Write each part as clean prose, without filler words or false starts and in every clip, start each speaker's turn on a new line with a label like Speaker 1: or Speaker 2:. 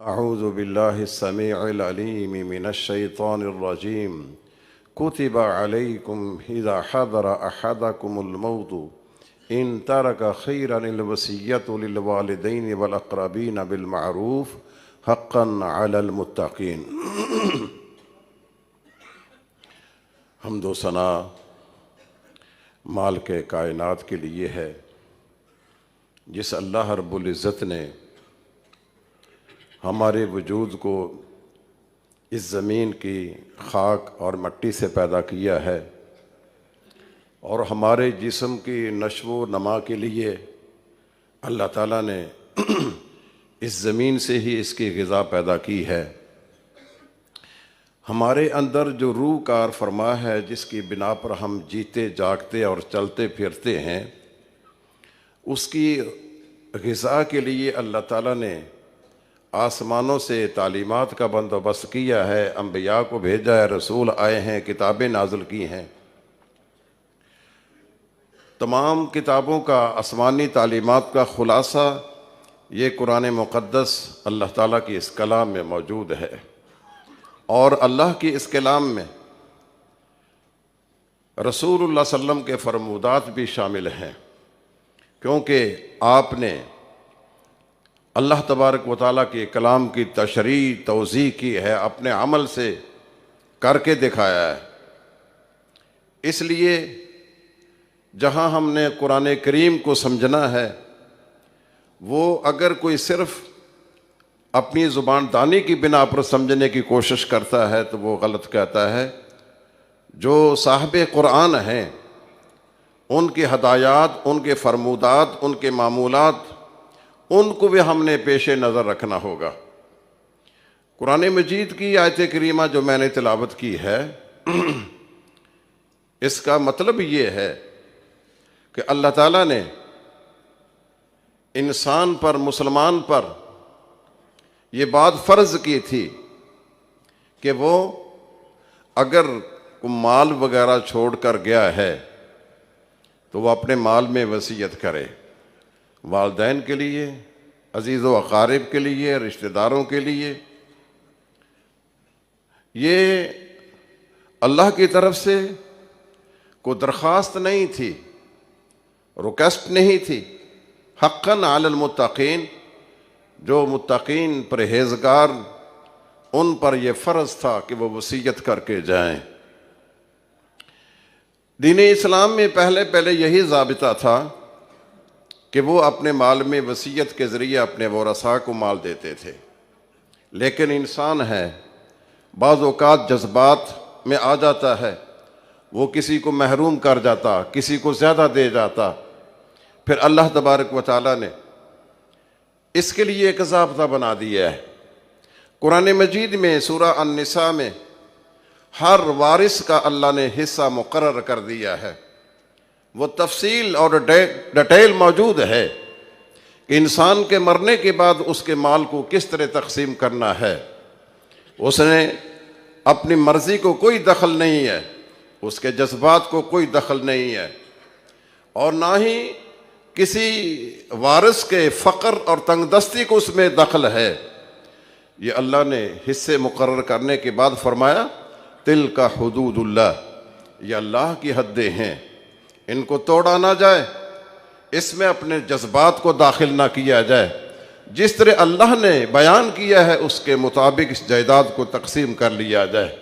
Speaker 1: أعوذ بالله السميع العليم من الشيطان الرجيم كتب عليكم إذا حضر أحدكم الموت إن ترك خيرا الوصية للوالدين والأقربين بالمعروف حقا على المتقين۔ حمد و ثنا مالک کائنات کے لیے ہے، جس اللہ رب العزت نے ہمارے وجود کو اس زمین کی خاک اور مٹی سے پیدا کیا ہے، اور ہمارے جسم کی نشو و نما کے لیے اللہ تعالیٰ نے اس زمین سے ہی اس کی غذا پیدا کی ہے۔ ہمارے اندر جو روح کار فرما ہے، جس کی بنا پر ہم جیتے جاگتے اور چلتے پھرتے ہیں، اس کی غذا کے لیے اللہ تعالیٰ نے آسمانوں سے تعلیمات کا بندوبست کیا ہے، انبیاء کو بھیجا ہے، رسول آئے ہیں، کتابیں نازل کی ہیں۔ تمام کتابوں کا آسمانی تعلیمات کا خلاصہ یہ قرآن مقدس اللہ تعالیٰ کی اس کلام میں موجود ہے، اور اللہ کی اس کلام میں رسول اللہ صلی اللہ علیہ وسلم کے فرمودات بھی شامل ہیں، کیونکہ آپ نے اللہ تبارک و تعالیٰ کے کلام کی تشریح توضیح کی ہے، اپنے عمل سے کر کے دکھایا ہے۔ اس لیے جہاں ہم نے قرآن کریم کو سمجھنا ہے، وہ اگر کوئی صرف اپنی زبان دانی کی بنا پر سمجھنے کی کوشش کرتا ہے تو وہ غلط کہتا ہے۔ جو صاحب قرآن ہیں، ان کی ہدایات، ان کے فرمودات، ان کے معمولات، ان کو بھی ہم نے پیش نظر رکھنا ہوگا۔ قرآن مجید کی آیت کریمہ جو میں نے تلاوت کی ہے، اس کا مطلب یہ ہے کہ اللہ تعالیٰ نے انسان پر، مسلمان پر یہ بات فرض کی تھی کہ وہ اگر مال وغیرہ چھوڑ کر گیا ہے تو وہ اپنے مال میں وصیت کرے، والدین کے لیے، عزیز و اقارب کے لیے، رشتہ داروں کے لیے۔ یہ اللہ کی طرف سے کوئی درخواست نہیں تھی، ریکویسٹ نہیں تھی، حقاً علی المتقین، جو متقین پرہیزگار، ان پر یہ فرض تھا کہ وہ وصیت کر کے جائیں۔ دین اسلام میں پہلے یہی ضابطہ تھا کہ وہ اپنے مال میں وصیت کے ذریعے اپنے ورثاء کو مال دیتے تھے، لیکن انسان ہے، بعض اوقات جذبات میں آ جاتا ہے، وہ کسی کو محروم کر جاتا، کسی کو زیادہ دے جاتا۔ پھر اللہ تبارک و تعالیٰ نے اس کے لیے ایک ضابطہ بنا دیا ہے۔ قرآن مجید میں سورہ النساء میں ہر وارث کا اللہ نے حصہ مقرر کر دیا ہے، وہ تفصیل اور ڈیٹیل موجود ہے کہ انسان کے مرنے کے بعد اس کے مال کو کس طرح تقسیم کرنا ہے۔ اس نے اپنی مرضی کو کوئی دخل نہیں ہے، اس کے جذبات کو کوئی دخل نہیں ہے، اور نہ ہی کسی وارث کے فقر اور تنگ دستی کو اس میں دخل ہے۔ یہ اللہ نے حصے مقرر کرنے کے بعد فرمایا، تلک حدود اللہ، یہ اللہ کی حدیں ہیں، ان کو توڑا نہ جائے، اس میں اپنے جذبات کو داخل نہ کیا جائے، جس طرح اللہ نے بیان کیا ہے اس کے مطابق اس جائیداد کو تقسیم کر لیا جائے۔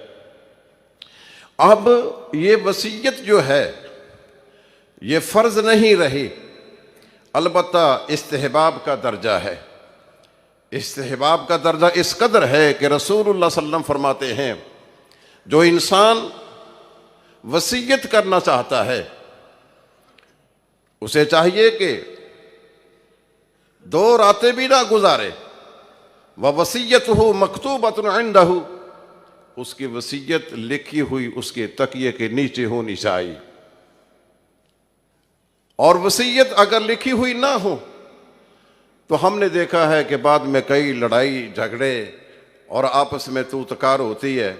Speaker 1: اب یہ وصیت جو ہے یہ فرض نہیں رہی، البتہ استحباب کا درجہ ہے۔ استحباب کا درجہ اس قدر ہے کہ رسول اللہ صلی اللہ علیہ وسلم فرماتے ہیں، جو انسان وصیت کرنا چاہتا ہے اسے چاہیے کہ 2 راتیں بھی نہ گزارے، وَوَصِيَّتُهُ مَكْتُوبَةٌ عِنْدَهُ، اس کی وصیت لکھی ہوئی اس کے تکیے کے نیچے ہونی چاہیے۔ اور وصیت اگر لکھی ہوئی نہ ہو تو ہم نے دیکھا ہے کہ بعد میں کئی لڑائی جھگڑے اور آپس میں تو تکار ہوتی ہے۔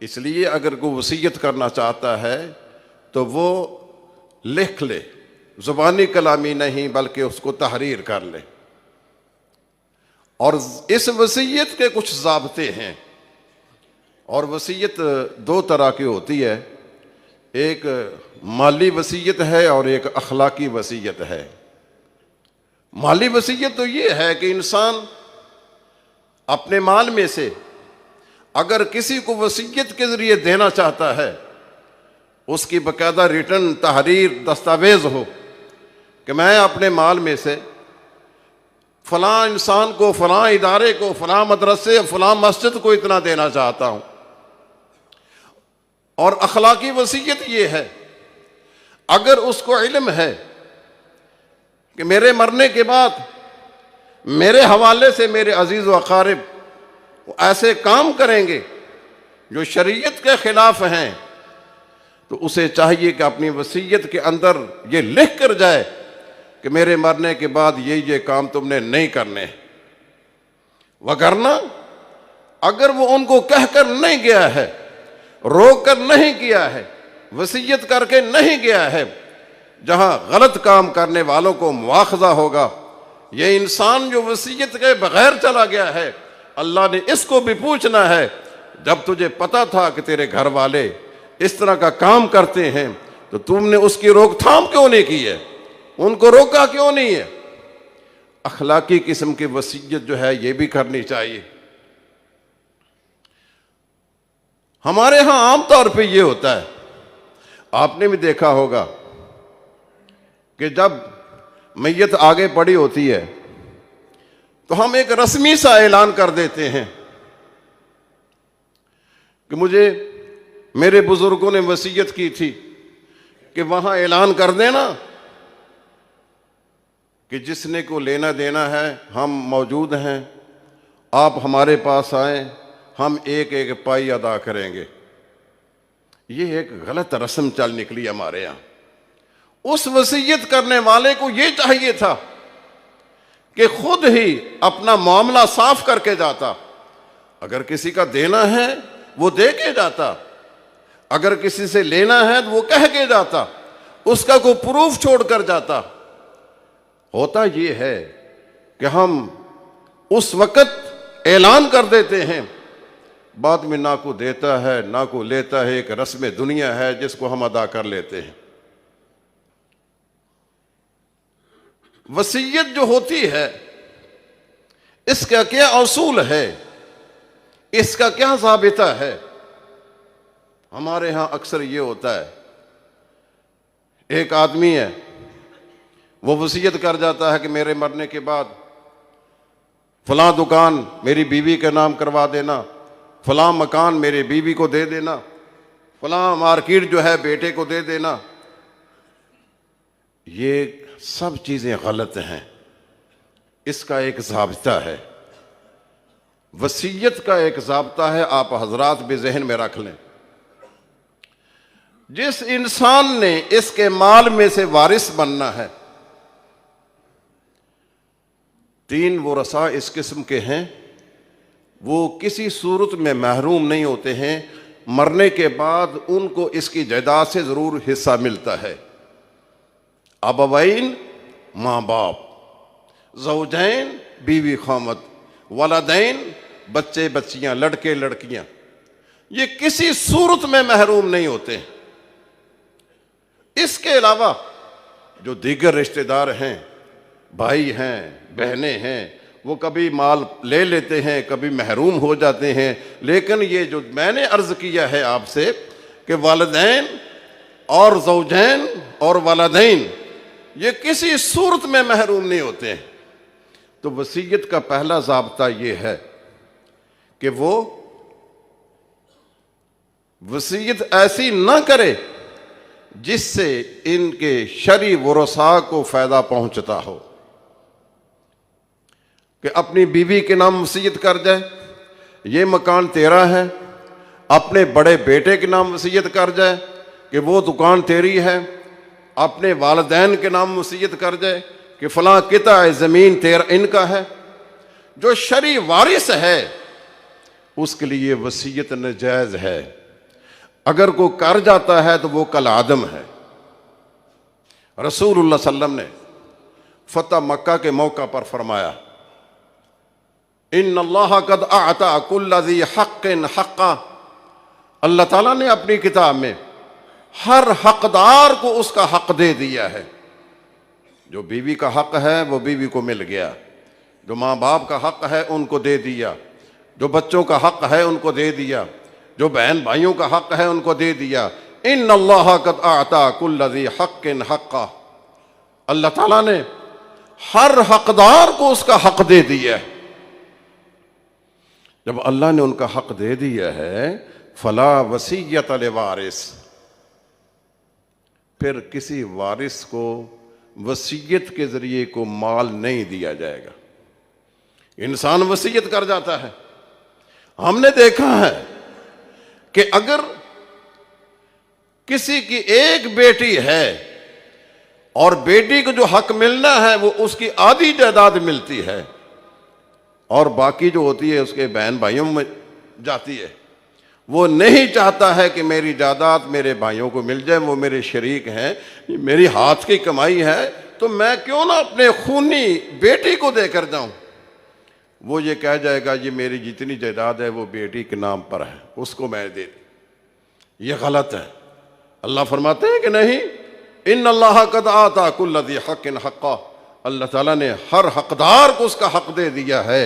Speaker 1: اس لیے اگر کوئی وصیت کرنا چاہتا ہے تو وہ لکھ لے، زبانی کلامی نہیں بلکہ اس کو تحریر کر لے۔ اور اس وصیت کے کچھ ضابطے ہیں، اور وصیت دو طرح کی ہوتی ہے، ایک مالی وصیت ہے اور ایک اخلاقی وصیت ہے۔ مالی وصیت تو یہ ہے کہ انسان اپنے مال میں سے اگر کسی کو وصیت کے ذریعے دینا چاہتا ہے، اس کی باقاعدہ ریٹن تحریر دستاویز ہو کہ میں اپنے مال میں سے فلاں انسان کو، فلاں ادارے کو، فلاں مدرسے، فلاں مسجد کو اتنا دینا چاہتا ہوں۔ اور اخلاقی وصیت یہ ہے، اگر اس کو علم ہے کہ میرے مرنے کے بعد میرے حوالے سے میرے عزیز و اقارب ایسے کام کریں گے جو شریعت کے خلاف ہیں، تو اسے چاہیے کہ اپنی وصیت کے اندر یہ لکھ کر جائے کہ میرے مرنے کے بعد یہ کام تم نے نہیں کرنے۔ وگرنہ اگر وہ ان کو کہہ کر نہیں گیا ہے، روک کر نہیں کیا ہے، وصیت کر کے نہیں گیا ہے، جہاں غلط کام کرنے والوں کو مواخذہ ہوگا۔ یہ انسان جو وصیت کے بغیر چلا گیا ہے، اللہ نے اس کو بھی پوچھنا ہے، جب تجھے پتا تھا کہ تیرے گھر والے اس طرح کا کام کرتے ہیں تو تم نے اس کی روک تھام کیوں نہیں کی ہے، ان کو روکا کیوں نہیں ہے؟ اخلاقی قسم کی وصیت جو ہے یہ بھی کرنی چاہیے۔ ہمارے ہاں عام طور پہ یہ ہوتا ہے، آپ نے بھی دیکھا ہوگا کہ جب میت آگے پڑی ہوتی ہے تو ہم ایک رسمی سا اعلان کر دیتے ہیں کہ مجھے میرے بزرگوں نے وصیت کی تھی کہ وہاں اعلان کر دینا کہ جس نے کو لینا دینا ہے ہم موجود ہیں، آپ ہمارے پاس آئیں، ہم ایک ایک پائی ادا کریں گے۔ یہ ایک غلط رسم چل نکلی ہمارے یہاں۔ اس وصیت کرنے والے کو یہ چاہیے تھا کہ خود ہی اپنا معاملہ صاف کر کے جاتا، اگر کسی کا دینا ہے وہ دے کے جاتا، اگر کسی سے لینا ہے تو وہ کہہ کے جاتا، اس کا کوئی پروف چھوڑ کر جاتا۔ ہوتا یہ ہے کہ ہم اس وقت اعلان کر دیتے ہیں، بعد میں نہ کو دیتا ہے نہ کو لیتا ہے، ایک رسم دنیا ہے جس کو ہم ادا کر لیتے ہیں۔ وصیت جو ہوتی ہے اس کا کیا اصول ہے، اس کا کیا ضابطہ ہے؟ ہمارے ہاں اکثر یہ ہوتا ہے، ایک آدمی ہے وہ وصیت کر جاتا ہے کہ میرے مرنے کے بعد فلاں دکان میری بیوی کے نام کروا دینا، فلاں مکان میری بیوی کو دے دینا، فلاں مارکیٹ جو ہے بیٹے کو دے دینا۔ یہ سب چیزیں غلط ہیں، اس کا ایک ضابطہ ہے، وصیت کا ایک ضابطہ ہے، آپ حضرات بھی ذہن میں رکھ لیں۔ جس انسان نے اس کے مال میں سے وارث بننا ہے، تین ورثاء اس قسم کے ہیں، وہ کسی صورت میں محروم نہیں ہوتے ہیں، مرنے کے بعد ان کو اس کی جائیداد سے ضرور حصہ ملتا ہے۔ ابوین ماں باپ، زوجین بیوی خامد، والدین بچے بچیاں، لڑکے لڑکیاں، یہ کسی صورت میں محروم نہیں ہوتے۔ اس کے علاوہ جو دیگر رشتہ دار ہیں، بھائی ہیں، بہنیں ہیں، وہ کبھی مال لے لیتے ہیں، کبھی محروم ہو جاتے ہیں، لیکن یہ جو میں نے عرض کیا ہے آپ سے کہ والدین اور زوجین اور والدین یہ کسی صورت میں محروم نہیں ہوتے ہیں۔ تو وصیت کا پہلا ضابطہ یہ ہے کہ وہ وصیت ایسی نہ کرے جس سے ان کے شرعی ورثاء کو فائدہ پہنچتا ہو، کہ اپنی بیوی کے نام وصیت کر جائے یہ مکان تیرا ہے، اپنے بڑے بیٹے کے نام وصیت کر جائے کہ وہ دکان تیری ہے، اپنے والدین کے نام وصیت کر جائے کہ فلاں قطع زمین تیرا ان کا ہے۔ جو شرعی وارث ہے اس کے لیے وصیت ناجائز ہے، اگر کوئی کر جاتا ہے تو وہ کل عدم ہے۔ رسول اللہ صلی اللہ علیہ وسلم نے فتح مکہ کے موقع پر فرمایا ان اللہ قد اعطى كل ذی حق حقہ، اللہ تعالیٰ نے اپنی کتاب میں ہر حقدار کو اس کا حق دے دیا ہے۔ جو بیوی کا حق ہے وہ بیوی کو مل گیا، جو ماں باپ کا حق ہے ان کو دے دیا، جو بچوں کا حق ہے ان کو دے دیا، جو بہن بھائیوں کا حق ہے ان کو دے دیا۔ ان اللہ قد اعطى كل ذی حق حقہ، اللہ تعالیٰ نے ہر حقدار کو اس کا حق دے دیا ہے۔ جب اللہ نے ان کا حق دے دیا ہے، فلا وصیۃ لوارث، پھر کسی وارث کو وصیت کے ذریعے کو مال نہیں دیا جائے گا۔ انسان وصیت کر جاتا ہے، ہم نے دیکھا ہے کہ اگر کسی کی ایک بیٹی ہے اور بیٹی کو جو حق ملنا ہے وہ اس کی آدھی جائیداد ملتی ہے، اور باقی جو ہوتی ہے اس کے بہن بھائیوں میں جاتی ہے۔ وہ نہیں چاہتا ہے کہ میری جائیداد میرے بھائیوں کو مل جائے، وہ میرے شریک ہیں، میری ہاتھ کی کمائی ہے، تو میں کیوں نہ اپنے خونی بیٹی کو دے کر جاؤں۔ وہ یہ کہہ جائے گا یہ میری جتنی جائیداد ہے وہ بیٹی کے نام پر ہے، اس کو میں دے دوں۔ یہ غلط ہے۔ اللہ فرماتے ہیں کہ نہیں، ان اللہ قد اعطى كل ذی حق حقہ، اللہ تعالیٰ نے ہر حقدار کو اس کا حق دے دیا ہے۔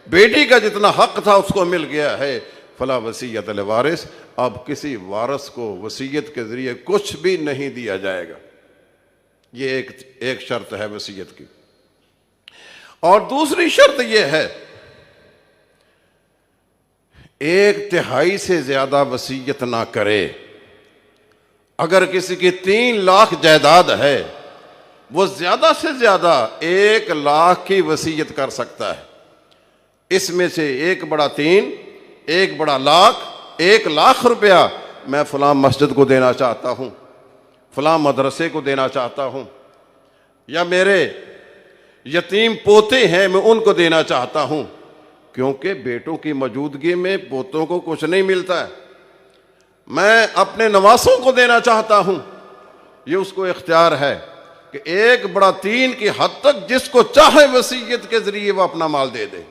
Speaker 1: بیٹی کا جتنا حق تھا اس کو مل گیا ہے۔ فلا وصیۃ لوارث، اب کسی وارث کو وصیت کے ذریعے کچھ بھی نہیں دیا جائے گا۔ یہ ایک شرط ہے وصیت کی۔ اور دوسری شرط یہ ہے، 1/3 سے زیادہ وصیت نہ کرے۔ اگر کسی کی 3 لاکھ جائیداد ہے، وہ زیادہ سے زیادہ 1 لاکھ کی وصیت کر سکتا ہے۔ اس میں سے 1/3، 1/1,00,000، 1 لاکھ روپیہ میں فلاں مسجد کو دینا چاہتا ہوں، فلاں مدرسے کو دینا چاہتا ہوں، یا میرے یتیم پوتے ہیں میں ان کو دینا چاہتا ہوں، کیونکہ بیٹوں کی موجودگی میں پوتوں کو کچھ نہیں ملتا ہے۔ میں اپنے نواسوں کو دینا چاہتا ہوں، یہ اس کو اختیار ہے کہ 1/3 کی حد تک جس کو چاہے وصیت کے ذریعے وہ اپنا مال دے دے۔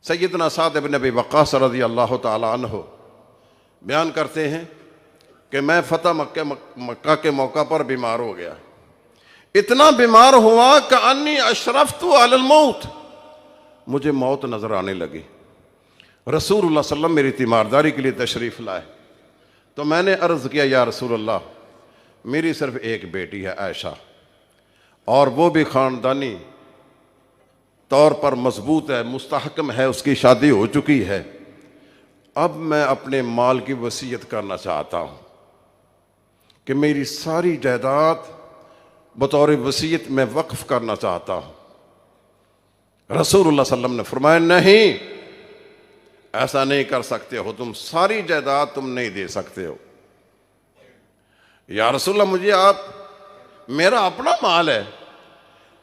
Speaker 1: سیدنا سعد بن ابی وقاص رضی اللہ تعالی عنہ بیان کرتے ہیں کہ میں فتح مکہ کے موقع پر بیمار ہو گیا، اتنا بیمار ہوا کہ انی اشرفت علی الموت، مجھے موت نظر آنے لگی۔ رسول اللہ صلی اللہ علیہ وسلم میری تیمارداری کے لیے تشریف لائے، تو میں نے عرض کیا یا رسول اللہ، میری صرف ایک بیٹی ہے عائشہ، اور وہ بھی خاندانی طور پر مضبوط ہے، مستحکم ہے، اس کی شادی ہو چکی ہے، اب میں اپنے مال کی وصیت کرنا چاہتا ہوں کہ میری ساری جائیداد بطور وصیت میں وقف کرنا چاہتا ہوں۔ رسول اللہ صلی اللہ علیہ وسلم نے فرمایا نہیں، ایسا نہیں کر سکتے ہو، تم ساری جائیداد تم نہیں دے سکتے ہو۔ یا رسول اللہ، مجھے میرا اپنا مال ہے،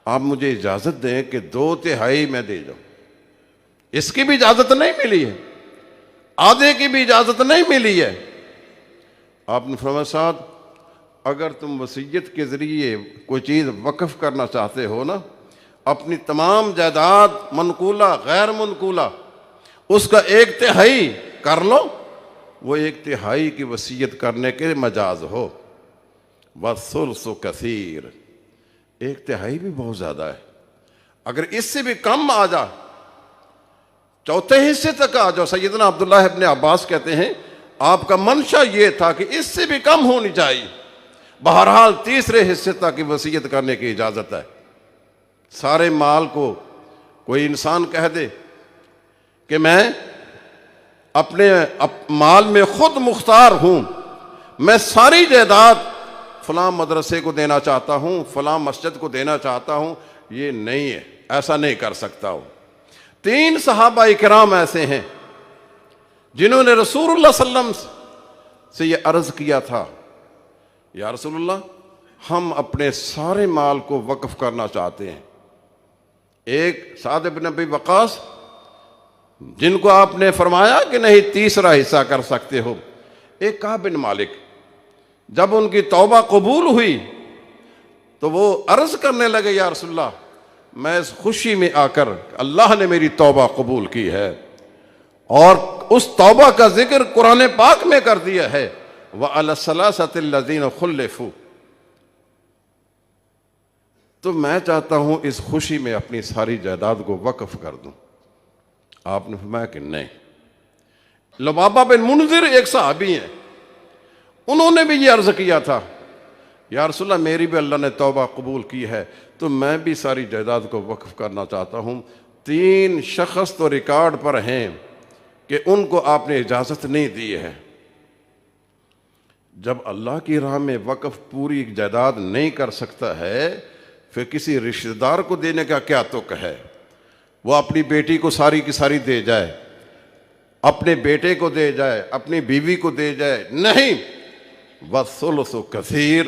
Speaker 1: آپ مجھے اجازت دیں کہ 2/3 میں دے جاؤں۔ اس کی بھی اجازت نہیں ملی ہے، آدھے کی بھی اجازت نہیں ملی ہے۔ آپ نے فرمایا سعد، اگر تم وصیت کے ذریعے کوئی چیز وقف کرنا چاہتے ہو نا، اپنی تمام جائیداد منقولہ غیر منقولہ اس کا 1/3 کر لو، وہ 1/3 کی وصیت کرنے کے مجاز ہو۔ وَالثُّلُثُ كَثِيرٌ، 1/3 بھی بہت زیادہ ہے۔ اگر اس سے بھی کم آ جا، 1/4 حصے تک آ جاؤ، سیدنا عبداللہ ابن عباس کہتے ہیں آپ کا منشا یہ تھا کہ اس سے بھی کم ہونی چاہیے، بہرحال 1/3 حصے تک کی وصیت کرنے کی اجازت ہے۔ سارے مال کو کوئی انسان کہہ دے کہ میں اپنے مال میں خود مختار ہوں، میں ساری جائیداد فلاں مدرسے کو دینا چاہتا ہوں، فلاں مسجد کو دینا چاہتا ہوں، یہ نہیں ہے، ایسا نہیں کر سکتا ہوں۔ 3 صحابہ کرام ایسے ہیں جنہوں نے رسول اللہ صلی اللہ علیہ وسلم سے یہ عرض کیا تھا، یا رسول اللہ، ہم اپنے سارے مال کو وقف کرنا چاہتے ہیں۔ ایک سعد بن ابی وقاص، جن کو آپ نے فرمایا کہ نہیں 3 حصہ کر سکتے ہو۔ ایک کعب بن مالک، جب ان کی توبہ قبول ہوئی تو وہ عرض کرنے لگے یا رسول اللہ، میں اس خوشی میں آ کر اللہ نے میری توبہ قبول کی ہے اور اس توبہ کا ذکر قرآن پاک میں کر دیا ہے وَعَلَى الثَّلَاثَةِ الَّذِينَ خُلِّفُوا، تو میں چاہتا ہوں اس خوشی میں اپنی ساری جائیداد کو وقف کر دوں۔ آپ نے فرمایا کہ نہیں۔ لبابہ بن منذر ایک صحابی ہیں، انہوں نے بھی یہ عرض کیا تھا، یا رسول اللہ میری بھی اللہ نے توبہ قبول کی ہے تو میں بھی ساری جائیداد کو وقف کرنا چاہتا ہوں۔ 3 شخص تو ریکارڈ پر ہیں کہ ان کو آپ نے اجازت نہیں دی ہے۔ جب اللہ کی راہ میں وقف پوری جائیداد نہیں کر سکتا ہے پھر کسی رشتہ دار کو دینے کا کیا تک ہے؟ وہ اپنی بیٹی کو ساری کی ساری دے جائے، اپنے بیٹے کو دے جائے، اپنی بیوی کو دے جائے، نہیں، وَالثُّلُثُ کثیر،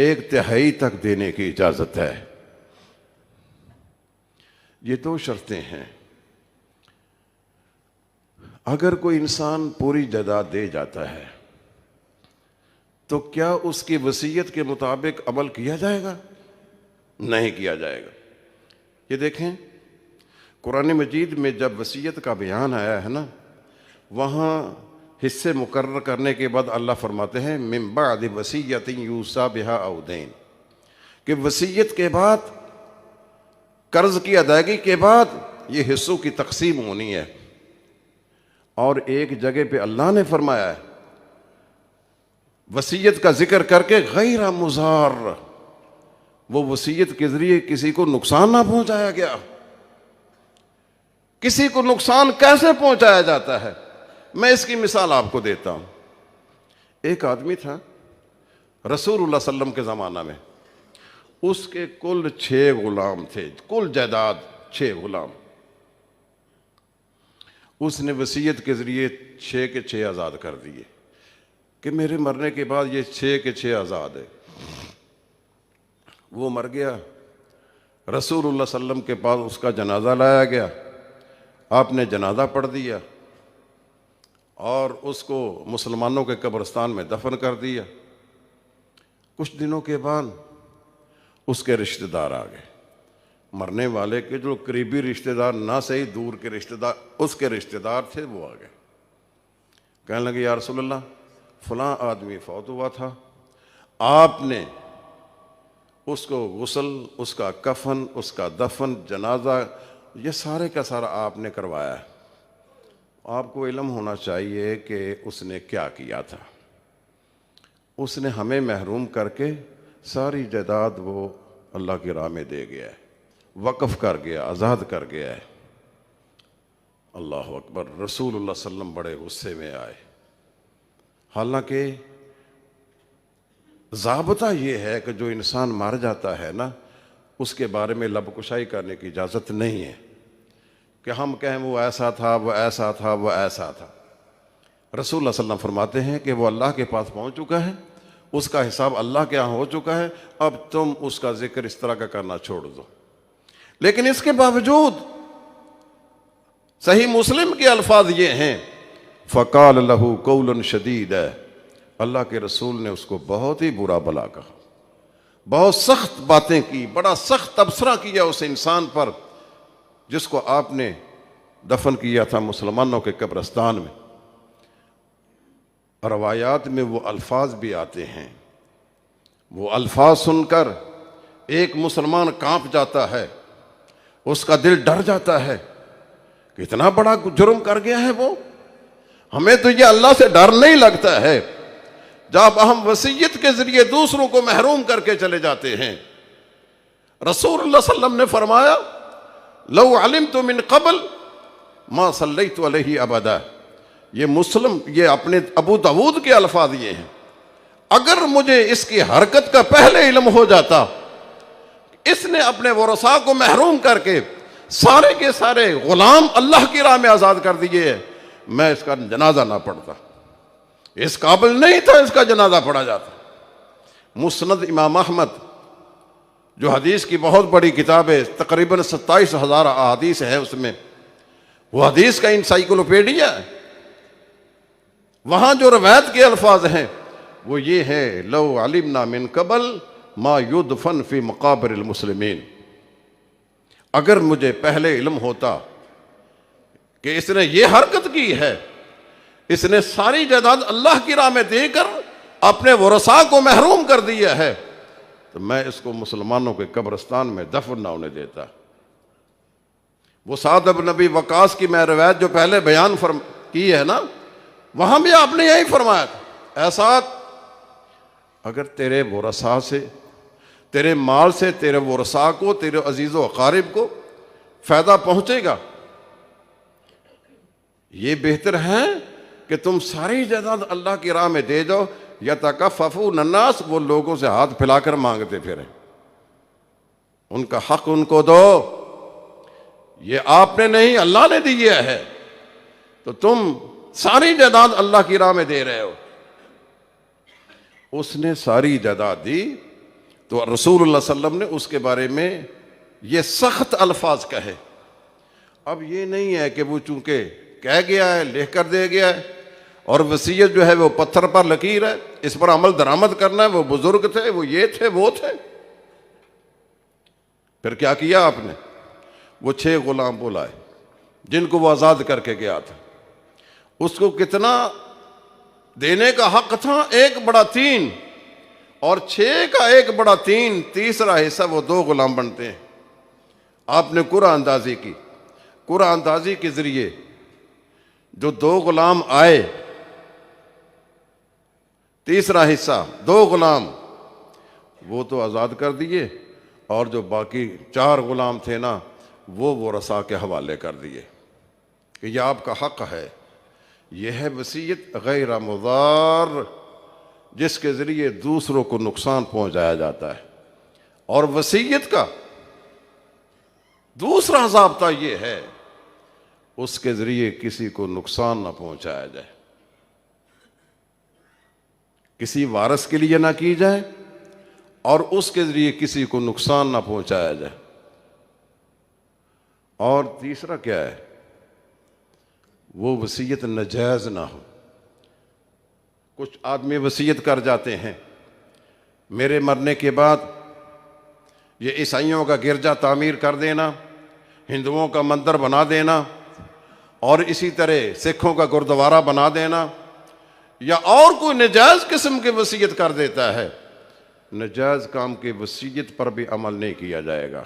Speaker 1: 1/3 تک دینے کی اجازت ہے۔ یہ 2 شرطیں ہیں۔ اگر کوئی انسان پوری جائیداد دے جاتا ہے تو کیا اس کی وصیت کے مطابق عمل کیا جائے گا؟ نہیں کیا جائے گا۔ یہ دیکھیں قرآن مجید میں جب وصیت کا بیان آیا ہے نا، وہاں حصے مقرر کرنے کے بعد اللہ فرماتے ہیں من بعد وصیۃ یوصی بہا او دین، کہ وصیت کے بعد، قرض کی ادائیگی کے بعد یہ حصوں کی تقسیم ہونی ہے۔ اور ایک جگہ پہ اللہ نے فرمایا ہے وصیت کا ذکر کر کے غیر مضار، وہ وصیت کے ذریعے کسی کو نقصان نہ پہنچایا گیا۔ کسی کو نقصان کیسے پہنچایا جاتا ہے؟ میں اس کی مثال آپ کو دیتا ہوں۔ ایک آدمی تھا رسول اللہ صلی اللہ علیہ وسلم کے زمانہ میں، اس کے کل 6 غلام تھے، کل جائیداد 6 غلام۔ اس نے وصیت کے ذریعے 6 کے 6 آزاد کر دیے کہ میرے مرنے کے بعد یہ 6 کے 6 آزاد ہے۔ وہ مر گیا، رسول اللہ صلی اللہ علیہ وسلم کے پاس اس کا جنازہ لایا گیا، آپ نے جنازہ پڑھ دیا اور اس کو مسلمانوں کے قبرستان میں دفن کر دیا۔ کچھ دنوں کے بعد اس کے رشتہ دار آ گئے، مرنے والے کے جو قریبی رشتہ دار، نہ صحیح دور کے رشتہ دار، اس کے رشتہ دار تھے، وہ آ گئے، کہنے لگے یا رسول اللہ فلاں آدمی فوت ہوا تھا، آپ نے اس کو غسل، اس کا کفن، اس کا دفن، جنازہ، یہ سارے کا سارا آپ نے کروایا ہے، آپ کو علم ہونا چاہیے کہ اس نے کیا کیا تھا۔ اس نے ہمیں محروم کر کے ساری جائیداد وہ اللہ کی راہ میں دے گیا ہے، وقف کر گیا، آزاد کر گیا ہے۔ اللہ اکبر۔ رسول اللہ صلی اللہ علیہ وسلم بڑے غصے میں آئے، حالانکہ ضابطہ یہ ہے کہ جو انسان مر جاتا ہے نا، اس کے بارے میں لب کشائی کرنے کی اجازت نہیں ہے کہ ہم کہیں وہ ایسا تھا، وہ ایسا تھا، وہ ایسا تھا۔ رسول اللہ صلی اللہ علیہ وسلم فرماتے ہیں کہ وہ اللہ کے پاس پہنچ چکا ہے، اس کا حساب اللہ کے ہاں ہو چکا ہے، اب تم اس کا ذکر اس طرح کا کرنا چھوڑ دو۔ لیکن اس کے باوجود صحیح مسلم کے الفاظ یہ ہیں فَقَالَ لَهُ قَوْلًا شَدِيدًا، اللہ کے رسول نے اس کو بہت ہی برا بھلا کہا، بہت سخت باتیں کی، بڑا سخت تبصرہ کیا اس انسان پر جس کو آپ نے دفن کیا تھا مسلمانوں کے قبرستان میں۔ روایات میں وہ الفاظ بھی آتے ہیں، وہ الفاظ سن کر ایک مسلمان کانپ جاتا ہے، اس کا دل ڈر جاتا ہے کہ اتنا بڑا جرم کر گیا ہے وہ۔ ہمیں تو یہ اللہ سے ڈر نہیں لگتا ہے جب ہم وصیت کے ذریعے دوسروں کو محروم کر کے چلے جاتے ہیں۔ رسول اللہ صلی اللہ علیہ وسلم نے فرمایا لو علمت من قبل ما صلیت علیہ ابدا، یہ مسلم، یہ اپنے ابو داود کے الفاظ یہ ہیں، اگر مجھے اس کی حرکت کا پہلے علم ہو جاتا، اس نے اپنے ورثاء کو محروم کر کے سارے کے سارے غلام اللہ کی راہ میں آزاد کر دیے، میں اس کا جنازہ نہ پڑھتا، اس قابل نہیں تھا اس کا جنازہ پڑھا جاتا۔ مسند امام احمد جو حدیث کی بہت بڑی کتاب ہے، تقریباً 27,000 احادیث ہے اس میں، وہ حدیث کا انسائیکلوپیڈیا ہے، وہاں جو روایت کے الفاظ ہیں وہ یہ ہے لو علمنا من قبل ما یدفن فی مقابر المسلمین، اگر مجھے پہلے علم ہوتا کہ اس نے یہ حرکت کی ہے، اس نے ساری جائیداد اللہ کی راہ میں دے کر اپنے ورثاء کو محروم کر دیا ہے، تو میں اس کو مسلمانوں کے قبرستان میں دفن نہ ہونے دیتا۔ وہ سعد بن نبی وقاص کی میں روایت جو پہلے بیان کی ہے نا، وہاں بھی آپ نے یہی فرمایا تھا، اے سعد، اگر تیرے ورثاء سے، تیرے مال سے تیرے ورثاء کو، تیرے عزیز و اقارب کو فائدہ پہنچے گا، یہ بہتر ہے کہ تم ساری جائیداد اللہ کی راہ میں دے جاؤ، یتکففون الناس، وہ لوگوں سے ہاتھ پھیلا کر مانگتے پھریں، ان کا حق ان کو دو، یہ آپ نے نہیں اللہ نے دیا ہے، تو تم ساری جائیداد اللہ کی راہ میں دے رہے ہو۔ اس نے ساری جائیداد دی تو رسول اللہ صلی اللہ علیہ وسلم نے اس کے بارے میں یہ سخت الفاظ کہے۔ اب یہ نہیں ہے کہ وہ چونکہ کہہ گیا ہے، لکھ کر دے گیا ہے، اور وصیت جو ہے وہ پتھر پر لکیر ہے، اس پر عمل درآمد کرنا ہے، وہ بزرگ تھے، وہ یہ تھے، وہ تھے۔ پھر کیا کیا آپ نے؟ وہ 6 غلام بلائے جن کو وہ آزاد کر کے گیا تھا، اس کو کتنا دینے کا حق تھا؟ 1/3، اور 6 کا 1/3، تیسرا حصہ وہ 2 غلام بنتے ہیں۔ آپ نے قرعہ اندازی کی، قرعہ اندازی کے ذریعے جو 2 غلام آئے، تیسرا حصہ 2 غلام وہ تو آزاد کر دیے، اور جو باقی 4 غلام تھے نا، وہ ورثاء کے حوالے کر دیے کہ یہ آپ کا حق ہے۔ یہ ہے وصیت غیر مضار، جس کے ذریعے دوسروں کو نقصان پہنچایا جاتا ہے۔ اور وصیت کا دوسرا ضابطہ یہ ہے، اس کے ذریعے کسی کو نقصان نہ پہنچایا جائے، کسی وارث کے لیے نہ کی جائے، اور اس کے ذریعے کسی کو نقصان نہ پہنچایا جائے۔ اور تیسرا کیا ہے؟ وہ وصیت ناجائز نہ ہو۔ کچھ آدمی وصیت کر جاتے ہیں، میرے مرنے کے بعد یہ عیسائیوں کا گرجا تعمیر کر دینا، ہندوؤں کا مندر بنا دینا، اور اسی طرح سکھوں کا گردوارہ بنا دینا، یا اور کوئی ناجائز قسم کی وصیت کر دیتا ہے۔ ناجائز کام کی وصیت پر بھی عمل نہیں کیا جائے گا۔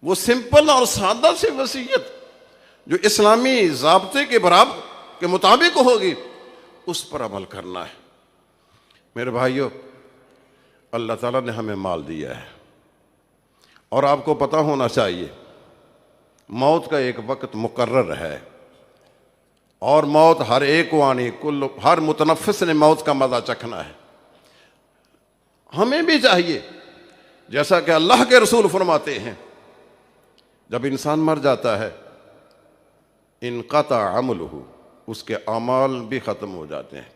Speaker 1: وہ سمپل اور سادہ سی وصیت جو اسلامی ضابطے کے برابر کے مطابق ہوگی، اس پر عمل کرنا ہے۔ میرے بھائیو، اللہ تعالیٰ نے ہمیں مال دیا ہے، اور آپ کو پتہ ہونا چاہیے موت کا ایک وقت مقرر ہے، اور موت ہر ایک کو آنی، ہر متنفس نے موت کا مزہ چکھنا ہے۔ ہمیں بھی چاہیے، جیسا کہ اللہ کے رسول فرماتے ہیں، جب انسان مر جاتا ہے انقطع عملہ، اس کے اعمال بھی ختم ہو جاتے ہیں۔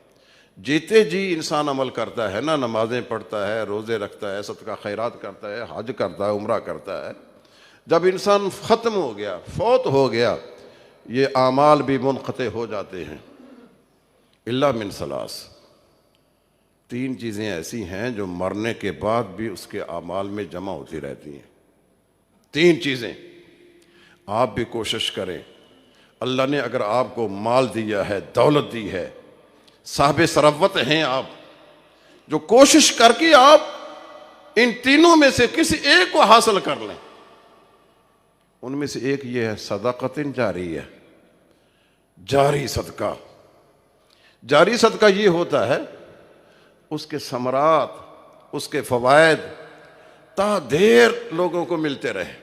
Speaker 1: جیتے جی انسان عمل کرتا ہے نا، نمازیں پڑھتا ہے، روزے رکھتا ہے، صدقہ خیرات کرتا ہے، حج کرتا ہے، عمرہ کرتا ہے، جب انسان ختم ہو گیا، فوت ہو گیا، یہ اعمال بھی منقطع ہو جاتے ہیں۔ الا من ثلاث، 3 چیزیں ایسی ہیں جو مرنے کے بعد بھی اس کے اعمال میں جمع ہوتی رہتی ہیں۔ 3 چیزیں آپ بھی کوشش کریں۔ اللہ نے اگر آپ کو مال دیا ہے، دولت دی ہے، صاحب ثروت ہیں آپ، جو کوشش کر کے آپ ان تینوں میں سے کسی ایک کو حاصل کر لیں۔ ان میں سے ایک یہ ہے صدقۃ جاری ہے، جاری صدقہ۔ جاری صدقہ یہ ہوتا ہے اس کے ثمرات، اس کے فوائد تا دیر لوگوں کو ملتے رہے۔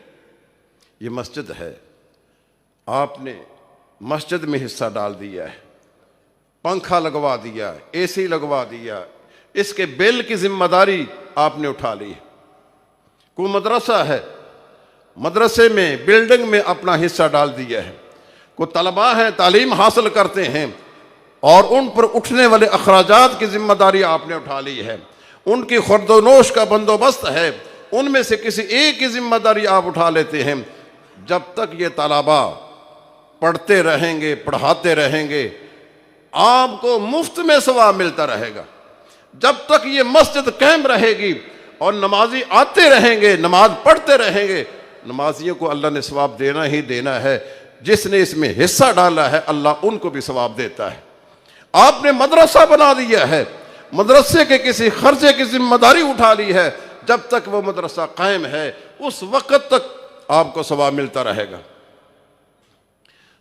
Speaker 1: یہ مسجد ہے، آپ نے مسجد میں حصہ ڈال دیا ہے، پنکھا لگوا دیا، اے سی لگوا دیا، اس کے بل کی ذمہ داری آپ نے اٹھا لی۔ کوئی مدرسہ ہے، مدرسے میں، بلڈنگ میں اپنا حصہ ڈال دیا ہے۔ کوئی طلباء ہیں، تعلیم حاصل کرتے ہیں، اور ان پر اٹھنے والے اخراجات کی ذمہ داری آپ نے اٹھا لی ہے۔ ان کی خورد و نوش کا بندوبست ہے، ان میں سے کسی ایک کی ذمہ داری آپ اٹھا لیتے ہیں۔ جب تک یہ طلباء پڑھتے رہیں گے، پڑھاتے رہیں گے، آپ کو مفت میں ثواب ملتا رہے گا۔ جب تک یہ مسجد قائم رہے گی اور نمازی آتے رہیں گے، نماز پڑھتے رہیں گے، نمازیوں کو اللہ نے ثواب دینا ہی دینا ہے، جس نے اس میں حصہ ڈالا ہے اللہ ان کو بھی ثواب دیتا ہے۔ آپ نے مدرسہ بنا دیا ہے، مدرسے کے کسی خرچے کی ذمہ داری اٹھا لی ہے، جب تک وہ مدرسہ قائم ہے اس وقت تک آپ کو ثواب ملتا رہے گا۔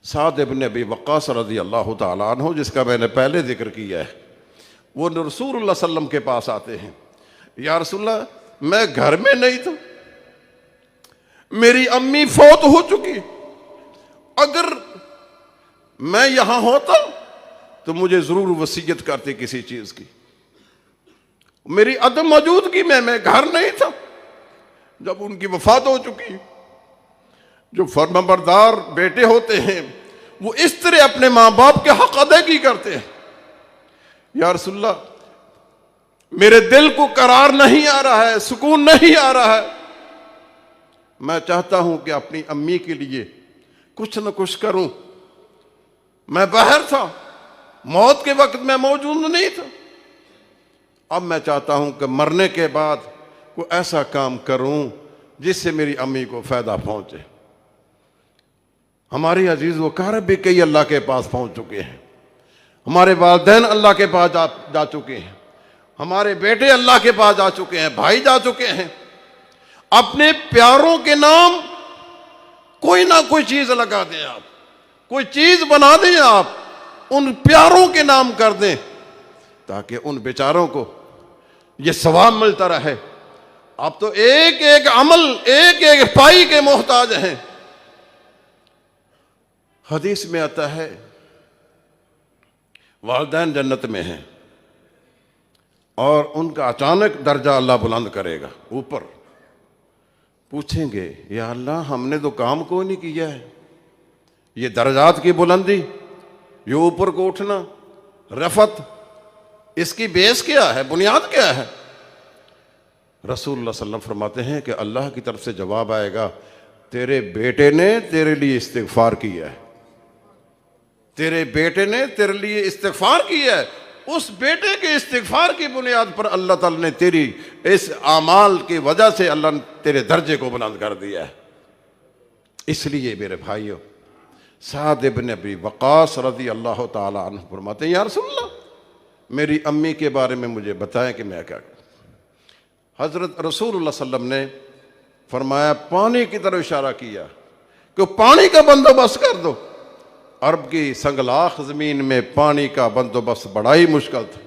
Speaker 1: سعد ابن ابی وقاص رضی اللہ تعالیٰ عنہ، جس کا میں نے پہلے ذکر کیا ہے، وہ رسول اللہ صلی اللہ علیہ وسلم کے پاس آتے ہیں، یا رسول اللہ میں گھر میں نہیں تھا، میری امی فوت ہو چکی، اگر میں یہاں ہوتا تو مجھے ضرور وصیت کرتے کسی چیز کی، میری عدم موجودگی میں گھر نہیں تھا جب ان کی وفات ہو چکی۔ جو فرمانبردار بیٹے ہوتے ہیں وہ اس طرح اپنے ماں باپ کے حق ادائیگی کرتے ہیں۔ یا رسول اللہ میرے دل کو قرار نہیں آ رہا ہے، سکون نہیں آ رہا ہے، میں چاہتا ہوں کہ اپنی امی کے لیے کچھ نہ کچھ کروں، میں باہر تھا، موت کے وقت میں موجود نہیں تھا، اب میں چاہتا ہوں کہ مرنے کے بعد کوئی ایسا کام کروں جس سے میری امی کو فائدہ پہنچے۔ ہمارے عزیز و اقارب بھی کئی اللہ کے پاس پہنچ چکے ہیں، ہمارے والدین اللہ کے پاس جا چکے ہیں، ہمارے بیٹے اللہ کے پاس جا چکے ہیں، بھائی جا چکے ہیں۔ اپنے پیاروں کے نام کوئی نہ کوئی چیز لگا دیں، آپ کوئی چیز بنا دیں، آپ ان پیاروں کے نام کر دیں تاکہ ان بیچاروں کو یہ ثواب ملتا رہے۔ آپ تو ایک ایک عمل، ایک ایک پائی کے محتاج ہیں۔ حدیث میں آتا ہے والدین جنت میں ہیں اور ان کا اچانک درجہ اللہ بلند کرے گا اوپر، پوچھیں گے یا اللہ ہم نے تو کام کوئی نہیں کیا ہے، یہ درجات کی بلندی، یہ اوپر کو اٹھنا، رفعت، اس کی بیس کیا ہے، بنیاد کیا ہے؟ رسول اللہ صلی اللہ علیہ وسلم فرماتے ہیں کہ اللہ کی طرف سے جواب آئے گا، تیرے بیٹے نے تیرے لیے استغفار کیا ہے، تیرے بیٹے نے تیرے لیے استغفار کیا ہے، اس بیٹے کے استغفار کی بنیاد پر اللہ تعالیٰ نے تیری اس اعمال کی وجہ سے اللہ نے تیرے درجے کو بلند کر دیا ہے۔ اس لیے میرے بھائیوں، سعد ابن ابی وقاص رضی اللہ تعالی عنہ فرماتے ہیں یا رسول اللہ میری امی کے بارے میں مجھے بتائیں کہ میں کیا کروں۔ حضرت رسول اللہ صلی اللہ علیہ وسلم نے فرمایا، پانی کی طرف اشارہ کیا کہ پانی کا بندوبست کر دو۔ عرب کی سنگلاخ زمین میں پانی کا بندوبست بڑا ہی مشکل تھا۔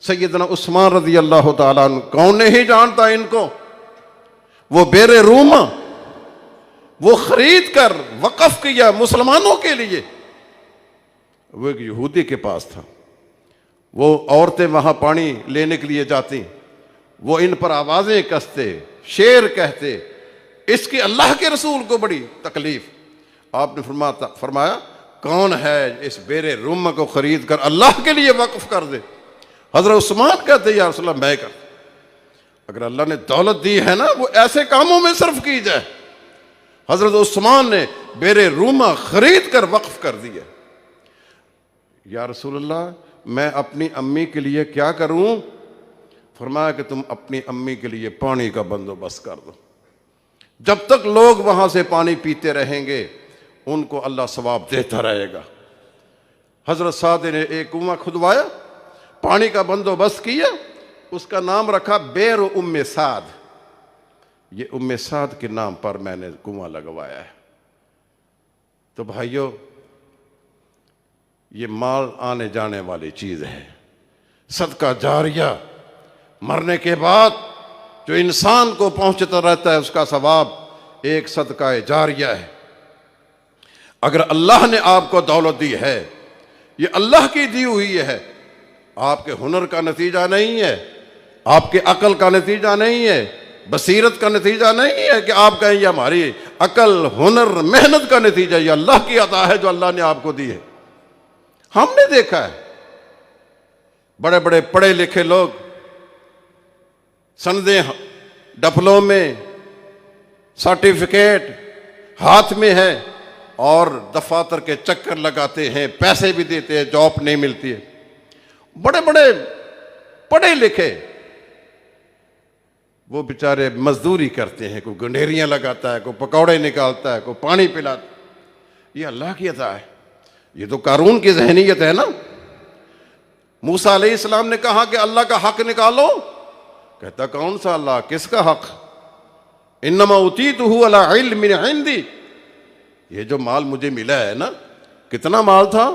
Speaker 1: سیدنا عثمان رضی اللہ تعالیٰ عنہ، کون نہیں جانتا ان کو، وہ بیر روما وہ خرید کر وقف کیا مسلمانوں کے لیے۔ وہ ایک یہودی کے پاس تھا، وہ عورتیں وہاں پانی لینے کے لیے جاتی، وہ ان پر آوازیں کستے، شعر کہتے، اس کی اللہ کے رسول کو بڑی تکلیف۔ آپ نے فرمایا کون ہے اس بیر روما کو خرید کر اللہ کے لیے وقف کر دے؟ حضرت عثمان کہتے یا رسول اللہ میں کر، اگر اللہ نے دولت دی ہے نا وہ ایسے کاموں میں صرف کی جائے۔ حضرت عثمان نے بیر روما خرید کر وقف کر دیا۔ یا رسول اللہ میں اپنی امی کے لیے کیا کروں؟ فرمایا کہ تم اپنی امی کے لیے پانی کا بندوبست کر دو، جب تک لوگ وہاں سے پانی پیتے رہیں گے ان کو اللہ ثواب دیتا رہے گا۔ حضرت سعد نے ایک کنواں کھدوایا، پانی کا بندوبست کیا، اس کا نام رکھا بیر ام سعد۔ یہ ام سعد کے نام پر میں نے کنواں لگوایا ہے۔ تو بھائیو یہ مال آنے جانے والی چیز ہے، صدقہ جاریہ، مرنے کے بعد جو انسان کو پہنچتا رہتا ہے اس کا ثواب ایک صدقہ جاریہ ہے۔ اگر اللہ نے آپ کو دولت دی ہے، یہ اللہ کی دی ہوئی ہے، آپ کے ہنر کا نتیجہ نہیں ہے، آپ کے عقل کا نتیجہ نہیں ہے، بصیرت کا نتیجہ نہیں ہے کہ آپ کہیں یہ ہماری عقل، ہنر، محنت کا نتیجہ، یہ اللہ کی عطا ہے جو اللہ نے آپ کو دی ہے۔ ہم نے دیکھا ہے بڑے بڑے پڑھے لکھے لوگ سندیں ڈپلوں میں، سرٹیفکیٹ ہاتھ میں ہے اور دفاتر کے چکر لگاتے ہیں، پیسے بھی دیتے ہیں، جاب نہیں ملتی ہے۔ بڑے بڑے پڑھے لکھے وہ بیچارے مزدوری کرتے ہیں، کوئی گنڈیریاں لگاتا ہے، کوئی پکوڑے نکالتا ہے، کوئی پانی پلاتا ہے، یہ اللہ کی عطا ہے۔ یہ تو قارون کی ذہنیت ہے نا۔ موسیٰ علیہ السلام نے کہا کہ اللہ کا حق نکالو، کہتا کون سا اللہ، کس کا حق؟ انما اوتیتہ علی علم عندی، یہ جو مال مجھے ملا ہے نا، کتنا مال تھا؟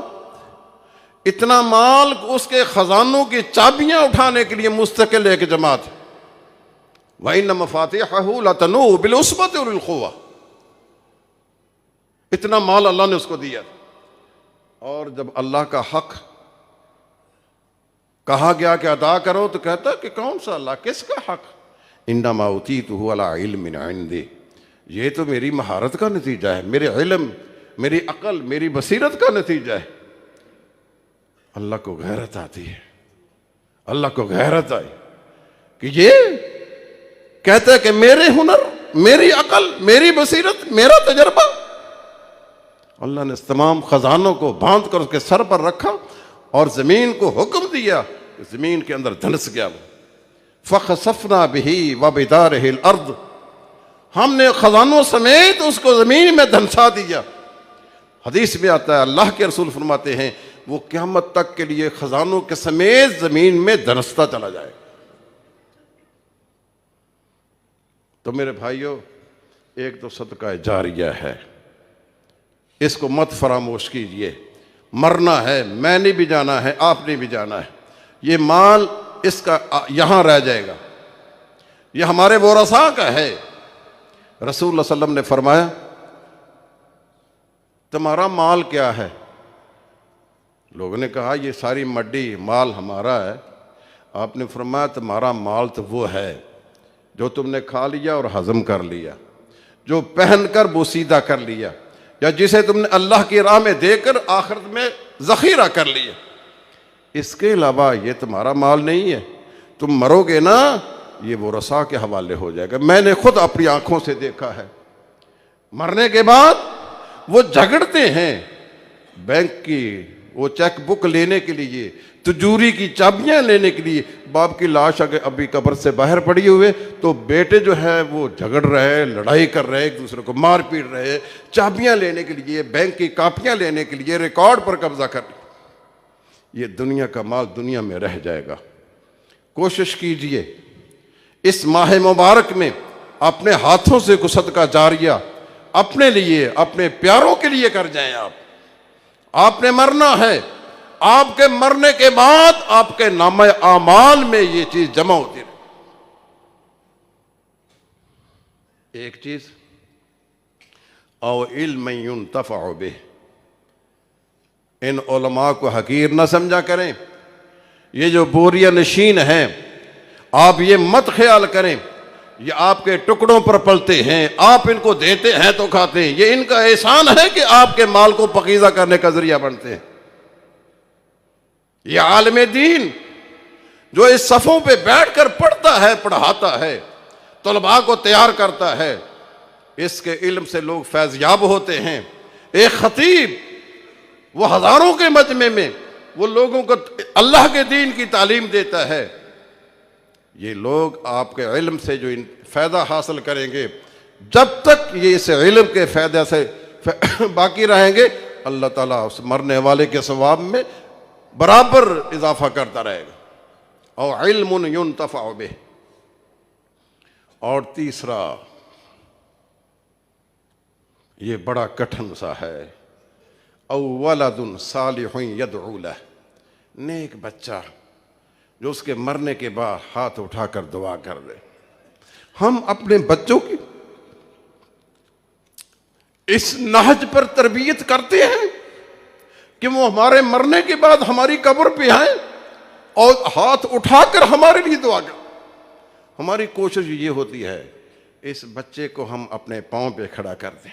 Speaker 1: اتنا مال اس کے خزانوں کی چابیاں اٹھانے کے لیے مستقل ایک جماعت۔ وَإِنَّ مَفَاتِحَهُ لَتَنُوءُ بِالْعُصْبَةِ أُولِي الْقُوَّةِ، اتنا مال اللہ نے اس کو دیا۔ اور جب اللہ کا حق کہا گیا کہ ادا کرو تو کہتا کہ کون سا اللہ، کس کا حق؟ انما اوتیتہ علی علم عندی، یہ تو میری مہارت کا نتیجہ ہے، میرے علم، میری عقل، میری بصیرت کا نتیجہ ہے۔ اللہ کو غیرت آتی ہے، اللہ کو غیرت آئی کہ یہ کہتا ہے کہ میرے ہنر، میری عقل، میری بصیرت، میرا تجربہ، اللہ نے اس تمام خزانوں کو باندھ کر اس کے سر پر رکھا اور زمین کو حکم دیا کہ زمین کے اندر دھنس گیا وہ۔ فَخَسَفْنَا بِهِ وَبِدَارِهِ الْأَرْضِ، ہم نے خزانوں سمیت اس کو زمین میں دھنسا دیا۔ حدیث میں آتا ہے، اللہ کے رسول فرماتے ہیں وہ قیامت تک کے لیے خزانوں کے سمیت زمین میں دھنستا چلا جائے گا۔ تو میرے بھائیوں، ایک تو صدقہ جاریہ ہے، اس کو مت فراموش کیجئے۔ مرنا ہے، میں نے بھی جانا ہے، آپ نے بھی جانا ہے، یہ مال اس کا یہاں رہ جائے گا، یہ ہمارے ورثاء کا ہے۔ رسول اللہ صلی اللہ علیہ وسلم نے فرمایا تمہارا مال کیا ہے؟ لوگوں نے کہا یہ ساری مڈی مال ہمارا ہے۔ آپ نے فرمایا تمہارا مال تو وہ ہے جو تم نے کھا لیا اور ہضم کر لیا، جو پہن کر بوسیدہ کر لیا، یا جسے تم نے اللہ کی راہ میں دے کر آخرت میں ذخیرہ کر لیا۔ اس کے علاوہ یہ تمہارا مال نہیں ہے، تم مرو گے نا یہ ورثاء کے حوالے ہو جائے گا۔ میں نے خود اپنی آنکھوں سے دیکھا ہے، مرنے کے بعد وہ جھگڑتے ہیں بینک کی وہ چیک بک لینے کے لیے، تجوری کی چابیاں لینے کے لیے۔ باپ کی لاش اگر ابھی قبر سے باہر پڑی ہوئے تو بیٹے جو ہے وہ جھگڑ رہے، لڑائی کر رہے، ایک دوسرے کو مار پیٹ رہے، چابیاں لینے کے لیے، بینک کی کاپیاں لینے کے لیے، ریکارڈ پر قبضہ کر لیا۔ یہ دنیا کا مال دنیا میں رہ جائے گا۔ کوشش کیجئے اس ماہ مبارک میں اپنے ہاتھوں سے کوئی صدقہ جاریہ اپنے لیے، اپنے پیاروں کے لیے کر جائیں۔ آپ نے مرنا ہے، آپ کے مرنے کے بعد آپ کے نامہ اعمال میں یہ چیز جمع ہوتی رہے۔ ایک چیز، او علم ينتفع بہ، ان علماء کو حقیر نہ سمجھا کریں۔ یہ جو بوریہ نشین ہیں، آپ یہ مت خیال کریں یہ آپ کے ٹکڑوں پر پلتے ہیں، آپ ان کو دیتے ہیں تو کھاتے ہیں، یہ ان کا احسان ہے کہ آپ کے مال کو پاکیزہ کرنے کا ذریعہ بنتے ہیں۔ یہ عالم دین جو اس صفوں پہ بیٹھ کر پڑھتا ہے، پڑھاتا ہے، طلباء کو تیار کرتا ہے، اس کے علم سے لوگ فیض یاب ہوتے ہیں۔ ایک خطیب وہ ہزاروں کے مجمع میں وہ لوگوں کو اللہ کے دین کی تعلیم دیتا ہے۔ یہ لوگ آپ کے علم سے جو فائدہ حاصل کریں گے، جب تک یہ اس علم کے فائدہ سے باقی رہیں گے، اللہ تعالیٰ اس مرنے والے کے ثواب میں برابر اضافہ کرتا رہے گا۔ اور علم ينتفع بہ۔ اور تیسرا، یہ بڑا کٹھن سا ہے، او ولد صالح يدعو لہ، نیک بچہ جو اس کے مرنے کے بعد ہاتھ اٹھا کر دعا کر دے۔ ہم اپنے بچوں کی اس نہج پر تربیت کرتے ہیں کہ وہ ہمارے مرنے کے بعد ہماری قبر پہ آئیں اور ہاتھ اٹھا کر ہمارے لیے دعا کریں۔ ہماری کوشش یہ ہوتی ہے اس بچے کو ہم اپنے پاؤں پہ کھڑا کر دیں،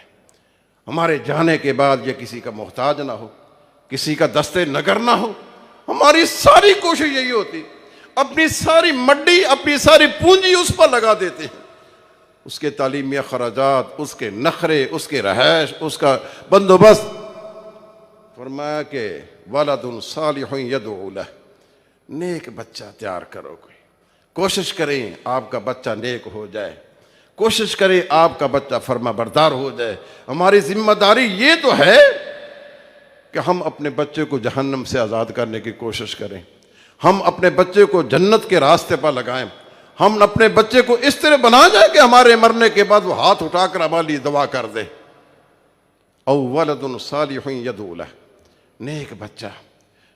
Speaker 1: ہمارے جانے کے بعد یہ کسی کا محتاج نہ ہو، کسی کا دستے نگر نہ ہو۔ ہماری ساری کوشش یہی ہوتی، اپنی ساری مڈی، اپنی ساری پونجی اس پر لگا دیتے ہیں، اس کے تعلیمی اخراجات، اس کے نخرے، اس کے رہائش، اس کا بندوبست۔ فرمایا کہ ولد صالح يدعو لہ، نیک بچہ تیار کرو کوئی، کوشش کریں آپ کا بچہ نیک ہو جائے، کوشش کریں آپ کا بچہ فرما بردار ہو جائے۔ ہماری ذمہ داری یہ تو ہے کہ ہم اپنے بچے کو جہنم سے آزاد کرنے کی کوشش کریں، ہم اپنے بچے کو جنت کے راستے پر لگائیں، ہم اپنے بچے کو اس طرح بنا جائیں کہ ہمارے مرنے کے بعد وہ ہاتھ اٹھا کر ہماری دعا کر دے۔ او ولد صالح یدعو لہ، نیک بچہ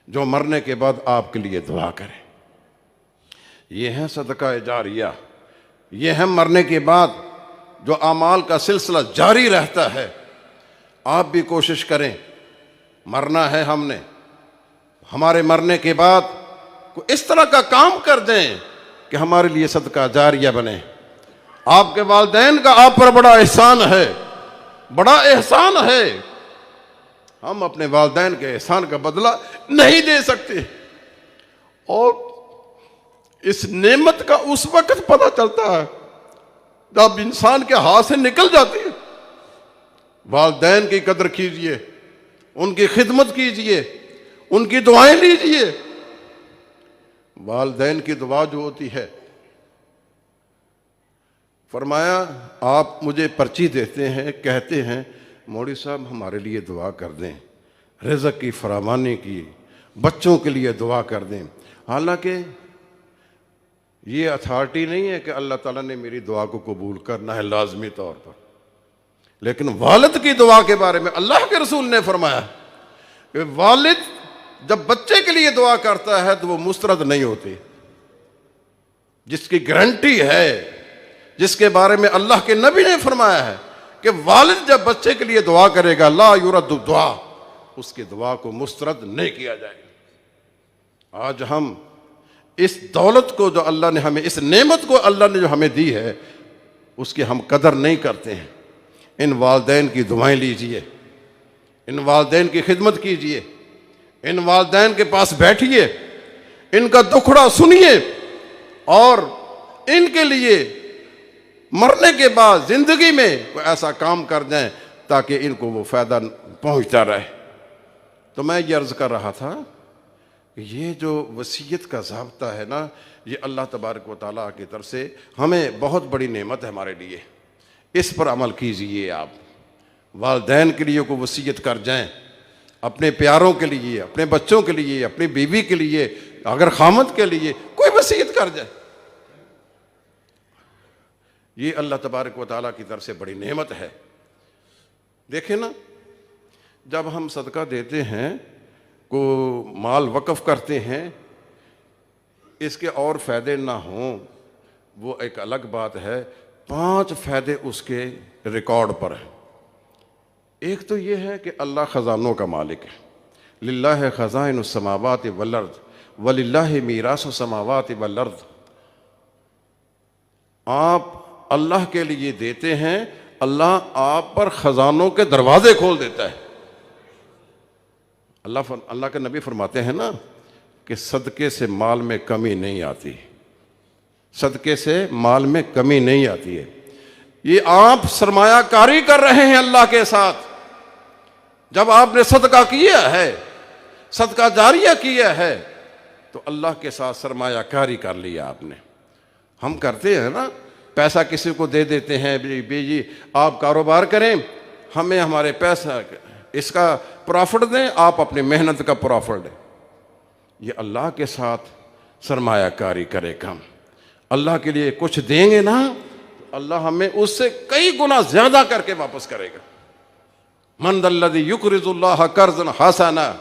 Speaker 1: جو مرنے کے بعد آپ کے لیے دعا کرے۔ یہ ہے صدقہ جاریہ، یہ ہے مرنے کے بعد جو اعمال کا سلسلہ جاری رہتا ہے۔ آپ بھی کوشش کریں، مرنا ہے ہم نے، ہمارے مرنے کے بعد کوئی اس طرح کا کام کر دیں کہ ہمارے لیے صدقہ جاریہ بنے۔ آپ کے والدین کا آپ پر بڑا احسان ہے، بڑا احسان ہے، ہم اپنے والدین کے احسان کا بدلہ نہیں دے سکتے، اور اس نعمت کا اس وقت پتہ چلتا ہے جب انسان کے ہاتھ سے نکل جاتی ہے۔ والدین کی قدر کیجئے، ان کی خدمت کیجئے، ان کی دعائیں لیجئے۔ والدین کی دعا جو ہوتی ہے، فرمایا آپ مجھے پرچی دیتے ہیں، کہتے ہیں مولوی صاحب ہمارے لیے دعا کر دیں، رزق کی فراوانی کی، بچوں کے لیے دعا کر دیں۔ حالانکہ یہ اتھارٹی نہیں ہے کہ اللہ تعالیٰ نے میری دعا کو قبول کرنا ہے لازمی طور پر، لیکن والد کی دعا کے بارے میں اللہ کے رسول نے فرمایا کہ والد جب بچے کے لیے دعا کرتا ہے تو وہ مسترد نہیں ہوتی۔ جس کی گارنٹی ہے، جس کے بارے میں اللہ کے نبی نے فرمایا ہے کہ والد جب بچے کے لیے دعا کرے گا لا یرد دعا، اس کی دعا کو مسترد نہیں کیا جائے گا۔ آج ہم اس دولت کو جو اللہ نے ہمیں، اس نعمت کو اللہ نے جو ہمیں دی ہے، اس کی ہم قدر نہیں کرتے ہیں۔ ان والدین کی دعائیں لیجئے، ان والدین کی خدمت کیجئے، ان والدین کے پاس بیٹھیے، ان کا دکھڑا سنیے، اور ان کے لیے مرنے کے بعد زندگی میں کوئی ایسا کام کر دیں تاکہ ان کو وہ فائدہ پہنچتا رہے۔ تو میں یہ عرض کر رہا تھا کہ یہ جو وصیت کا ضابطہ ہے نا، یہ اللہ تبارک و تعالیٰ کی طرف سے ہمیں بہت بڑی نعمت ہے ہمارے لیے، اس پر عمل کیجئے۔ آپ والدین کے لیے کوئی وصیت کر جائیں، اپنے پیاروں کے لیے، اپنے بچوں کے لیے، اپنی بیوی کے لیے، اگر خامد کے لیے کوئی وصیت کر جائے، یہ اللہ تبارک و تعالیٰ کی طرف سے بڑی نعمت ہے۔ دیکھیں نا، جب ہم صدقہ دیتے ہیں، کو مال وقف کرتے ہیں، اس کے اور فائدے نہ ہوں وہ ایک الگ بات ہے، 5 فائدے اس کے ریکارڈ پر ہیں۔ ایک تو یہ ہے کہ اللہ خزانوں کا مالک ہے، للہ خزائن السماوات والارض وللہ میراث السماوات والارض۔ آپ اللہ کے لیے دیتے ہیں، اللہ آپ پر خزانوں کے دروازے کھول دیتا ہے۔ اللہ کے نبی فرماتے ہیں نا کہ صدقے سے مال میں کمی نہیں آتی، صدقے سے مال میں کمی نہیں آتی ہے۔ یہ آپ سرمایہ کاری کر رہے ہیں اللہ کے ساتھ۔ جب آپ نے صدقہ کیا ہے، صدقہ جاریہ کیا ہے، تو اللہ کے ساتھ سرمایہ کاری کر لیا آپ نے۔ ہم کرتے ہیں نا، پیسہ کسی کو دے دیتے ہیں، جی آپ کاروبار کریں، ہمیں ہمارے پیسہ اس کا پروفٹ دیں، آپ اپنی محنت کا پروفٹ دیں۔ یہ اللہ کے ساتھ سرمایہ کاری کرے کم، اللہ کے لیے کچھ دیں گے نا، اللہ ہمیں اس سے کئی گنا زیادہ کر کے واپس کرے گا۔ من ذا الذی یقرض اللہ قرضا حسنا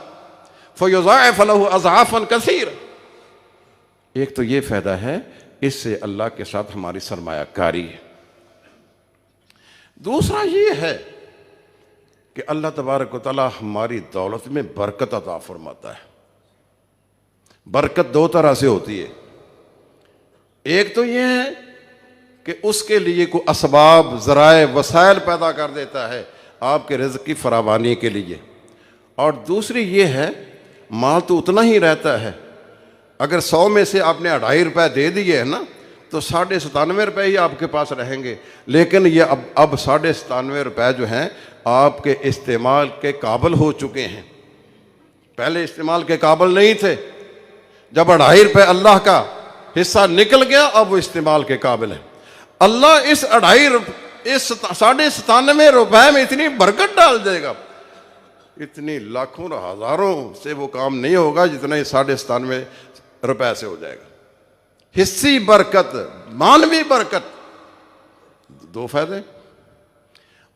Speaker 1: فیضاعف له اضعافا کثیرا۔ ایک تو یہ فائدہ ہے، اس سے اللہ کے ساتھ ہماری سرمایہ کاری ہے۔ دوسرا یہ ہے کہ اللہ تبارک و تعالیٰ ہماری دولت میں برکت عطا فرماتا ہے۔ برکت 2 طرح سے ہوتی ہے۔ ایک تو یہ ہے کہ اس کے لیے کوئی اسباب، ذرائع، وسائل پیدا کر دیتا ہے آپ کے رزق کی فراوانی کے لیے، اور دوسری یہ ہے مال تو اتنا ہی رہتا ہے، اگر 100 میں سے آپ نے 2.5 روپے دے دیے ہے نا، تو 97.5 روپے ہی آپ کے پاس رہیں گے، لیکن یہ اب 97.5 روپے جو ہیں آپ کے استعمال کے قابل ہو چکے ہیں، پہلے استعمال کے قابل نہیں تھے۔ جب 2.5 روپے اللہ کا حصہ نکل گیا، اب وہ استعمال کے قابل ہے۔ اللہ اس 97.5 روپے میں اتنی برکت ڈال دے گا، اتنی لاکھوں اور ہزاروں سے وہ کام نہیں ہوگا جتنا یہ 97.5 روپے سے ہو جائے گا۔ حصی برکت، مانوی برکت، دو فائدے۔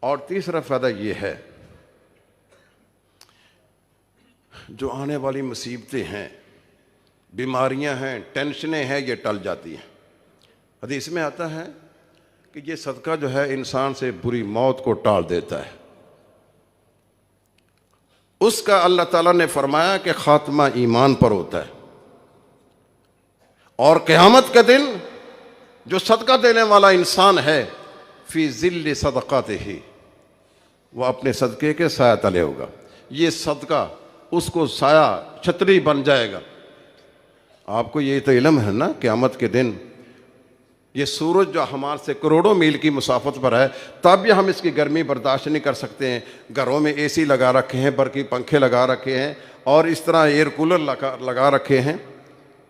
Speaker 1: اور تیسرا فائدہ یہ ہے، جو آنے والی مصیبتیں ہیں، بیماریاں ہیں، ٹینشنیں ہیں، یہ ٹل جاتی ہیں۔ حدیث میں آتا ہے کہ یہ صدقہ جو ہے انسان سے بری موت کو ٹال دیتا ہے۔ اس کا اللہ تعالیٰ نے فرمایا کہ خاتمہ ایمان پر ہوتا ہے، اور قیامت کے دن جو صدقہ دینے والا انسان ہے، فی ظل صدقاتہ، وہ اپنے صدقے کے سایہ تلے ہوگا۔ یہ صدقہ اس کو سایہ، چھتری بن جائے گا۔ آپ کو یہ تو علم ہے نا، قیامت کے دن یہ سورج جو ہمارے سے کروڑوں میل کی مسافت پر ہے، تب بھی ہم اس کی گرمی برداشت نہیں کر سکتے ہیں۔ گھروں میں اے سی لگا رکھے ہیں، برقی پنکھے لگا رکھے ہیں، اور اس طرح ایئر کولر لگا رکھے ہیں۔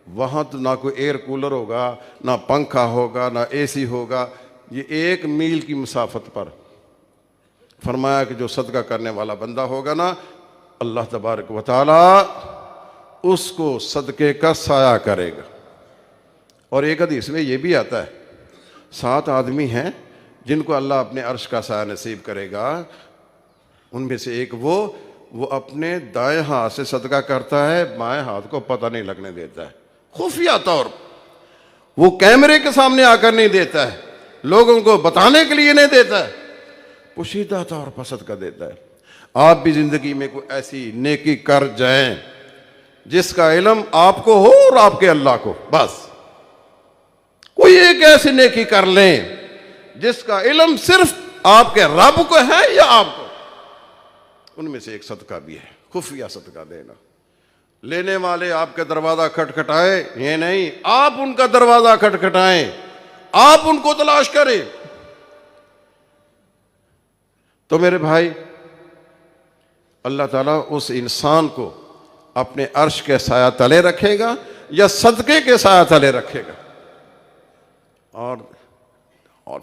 Speaker 1: وہاں تو نہ کوئی ایئر کولر ہوگا، نہ پنکھا ہوگا، نہ اے سی ہوگا۔ یہ 1 میل کی مسافت پر فرمایا کہ جو صدقہ کرنے والا بندہ ہوگا نا، اللہ تبارک و تعالی اس کو صدقے کا سایہ کرے گا۔ اور ایک حدیث میں یہ بھی آتا ہے، 7 آدمی ہیں جن کو اللہ اپنے عرش کا سایہ نصیب کرے گا۔ ان میں سے ایک وہ اپنے دائیں ہاتھ سے صدقہ کرتا ہے، بائیں ہاتھ کو پتہ نہیں لگنے دیتا ہے، خفیہ طور، وہ کیمرے کے سامنے آ کر نہیں دیتا ہے، لوگوں کو بتانے کے لیے نہیں دیتا ہے، پوشیدہ طور پر صدقہ دیتا ہے۔ آپ بھی زندگی میں کوئی ایسی نیکی کر جائیں جس کا علم آپ کو ہو اور آپ کے اللہ کو، بس کوئی ایک ایسی نیکی کر لیں جس کا علم صرف آپ کے رب کو ہے یا آپ کو، ان میں سے ایک صدقہ بھی ہے، خفیہ صدقہ دینا۔ لینے والے آپ کے دروازہ کھٹکھٹائیں، یہ نہیں، آپ ان کا دروازہ کھٹکھٹائیں، آپ ان کو تلاش کریں۔ تو میرے بھائی، اللہ تعالیٰ اس انسان کو اپنے عرش کے سایہ تلے رکھے گا یا صدقے کے سایہ تلے رکھے گا۔ اور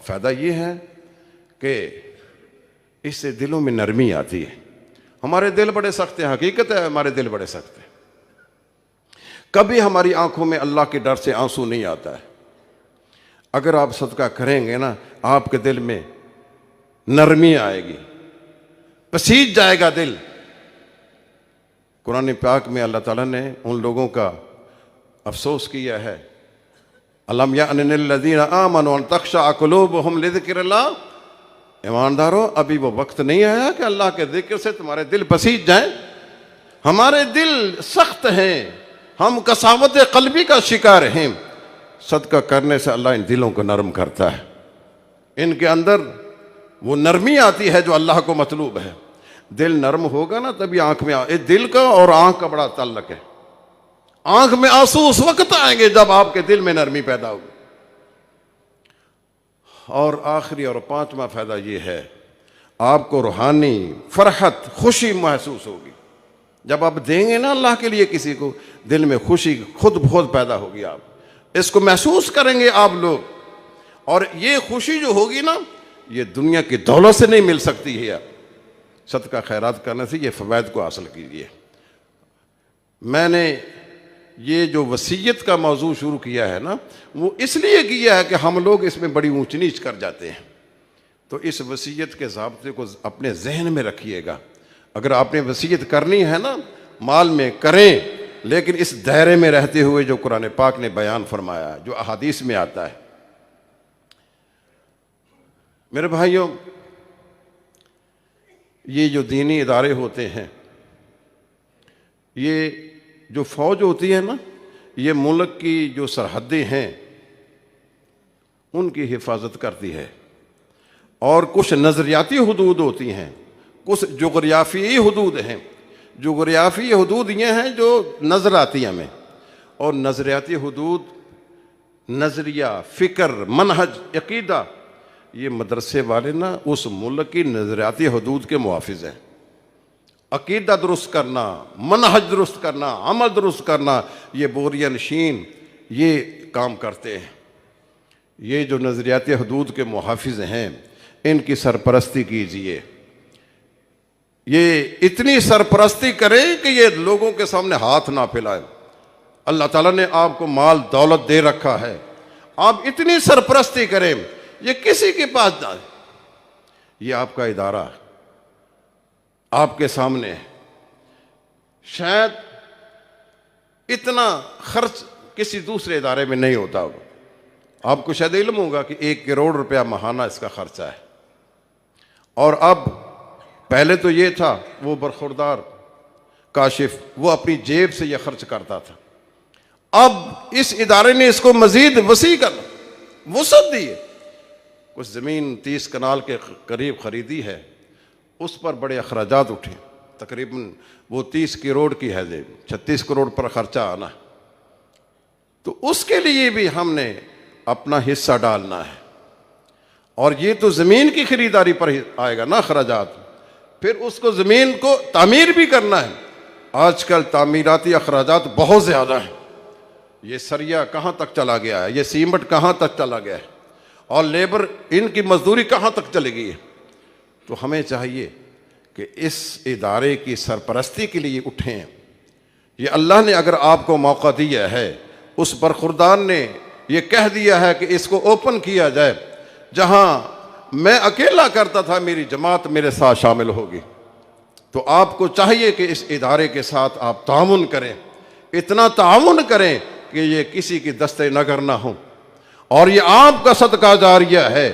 Speaker 1: فائدہ یہ ہے کہ اس سے دلوں میں نرمی آتی ہے۔ ہمارے دل بڑے سخت ہیں، حقیقت ہے ہمارے دل بڑے سخت ہیں۔ کبھی ہماری آنکھوں میں اللہ کے ڈر سے آنسو نہیں آتا ہے۔ اگر آپ صدقہ کریں گے نا، آپ کے دل میں نرمی آئے گی، پسیج جائے گا دل۔ قرآن پاک میں اللہ تعالیٰ نے ان لوگوں کا افسوس کیا ہے، الم یأن للذین آمنوا ان تخشع قلوبہم لذکر اللہ، ایماندارو ابھی وہ وقت نہیں آیا کہ اللہ کے ذکر سے تمہارے دل پسیج جائیں؟ ہمارے دل سخت ہیں، ہم قساوت قلبی کا شکار ہیں۔ صدقہ کرنے سے اللہ ان دلوں کو نرم کرتا ہے، ان کے اندر وہ نرمی آتی ہے جو اللہ کو مطلوب ہے۔ دل نرم ہوگا نا تبھی آنکھ میں دل کا اور آنکھ کا بڑا تعلق ہے۔ آنکھ میں آنسو اس وقت آئیں گے جب آپ کے دل میں نرمی پیدا ہوگی۔ اور آخری اور 5واں فائدہ یہ ہے، آپ کو روحانی فرحت، خوشی محسوس ہوگی۔ جب آپ دیں گے نا اللہ کے لیے کسی کو، دل میں خوشی خود بخود پیدا ہوگی، آپ اس کو محسوس کریں گے آپ لوگ۔ اور یہ خوشی جو ہوگی نا، یہ دنیا کی دولت سے نہیں مل سکتی ہے۔ صدقہ خیرات کرنے سے یہ فوائد کو حاصل کیجیے۔ میں نے یہ جو وصیت کا موضوع شروع کیا ہے نا، وہ اس لیے کیا ہے کہ ہم لوگ اس میں بڑی اونچ نیچ کر جاتے ہیں۔ تو اس وصیت کے ضابطے کو اپنے ذہن میں رکھیے گا۔ اگر آپ نے وصیت کرنی ہے نا، مال میں کریں، لیکن اس دائرے میں رہتے ہوئے جو قرآن پاک نے بیان فرمایا، جو احادیث میں آتا ہے۔ میرے بھائیوں، یہ جو دینی ادارے ہوتے ہیں، یہ جو فوج ہوتی ہے نا، یہ ملک کی جو سرحدیں ہیں ان کی حفاظت کرتی ہے۔ اور کچھ نظریاتی حدود ہوتی ہیں، کچھ جغرافیائی حدود ہیں۔ جغرافی حدود یہ ہیں جو نظر آتی ہیں ہمیں، اور نظریاتی حدود نظریہ، فکر، منہج، عقیدہ، یہ مدرسے والے نا اس ملک کی نظریاتی حدود کے محافظ ہیں۔ عقیدہ درست کرنا، منہج درست کرنا، عمل درست کرنا، یہ بوریہ نشین، یہ کام کرتے ہیں۔ یہ جو نظریاتی حدود کے محافظ ہیں ان کی سرپرستی کیجئے، یہ اتنی سرپرستی کریں کہ یہ لوگوں کے سامنے ہاتھ نہ پھیلائیں۔ اللہ تعالیٰ نے آپ کو مال دولت دے رکھا ہے، آپ اتنی سرپرستی کریں یہ کسی کے پاس نہ ہے۔ یہ آپ کا ادارہ آپ کے سامنے ہے، شاید اتنا خرچ کسی دوسرے ادارے میں نہیں ہوتا ہوگا۔ آپ کو شاید علم ہوگا کہ 1 کروڑ روپیہ ماہانہ اس کا خرچہ ہے، اور اب پہلے تو یہ تھا وہ برخوردار کاشف وہ اپنی جیب سے یہ خرچ کرتا تھا، اب اس ادارے نے اس کو مزید وسیع کر وسعت دی ہے۔ کچھ زمین 30 کنال کے قریب خریدی ہے، اس پر بڑے اخراجات اٹھے، تقریباً وہ 30 کروڑ کی ہے، 36 کروڑ پر خرچہ آنا، تو اس کے لیے بھی ہم نے اپنا حصہ ڈالنا ہے۔ اور یہ تو زمین کی خریداری پر آئے گا نا اخراجات، پھر اس کو زمین کو تعمیر بھی کرنا ہے۔ آج کل تعمیراتی اخراجات بہت زیادہ ہیں، یہ سریا کہاں تک چلا گیا ہے، یہ سیمنٹ کہاں تک چلا گیا ہے، اور لیبر ان کی مزدوری کہاں تک چلے گئی ہے۔ تو ہمیں چاہیے کہ اس ادارے کی سرپرستی کے لیے اٹھیں۔ یہ اللہ نے اگر آپ کو موقع دیا ہے، اس برخوردار نے یہ کہہ دیا ہے کہ اس کو اوپن کیا جائے، جہاں میں اکیلا کرتا تھا میری جماعت میرے ساتھ شامل ہوگی، تو آپ کو چاہیے کہ اس ادارے کے ساتھ آپ تعاون کریں، اتنا تعاون کریں کہ یہ کسی کی دستے نگر نہ ہوں، اور یہ آپ کا صدقہ جاریہ ہے،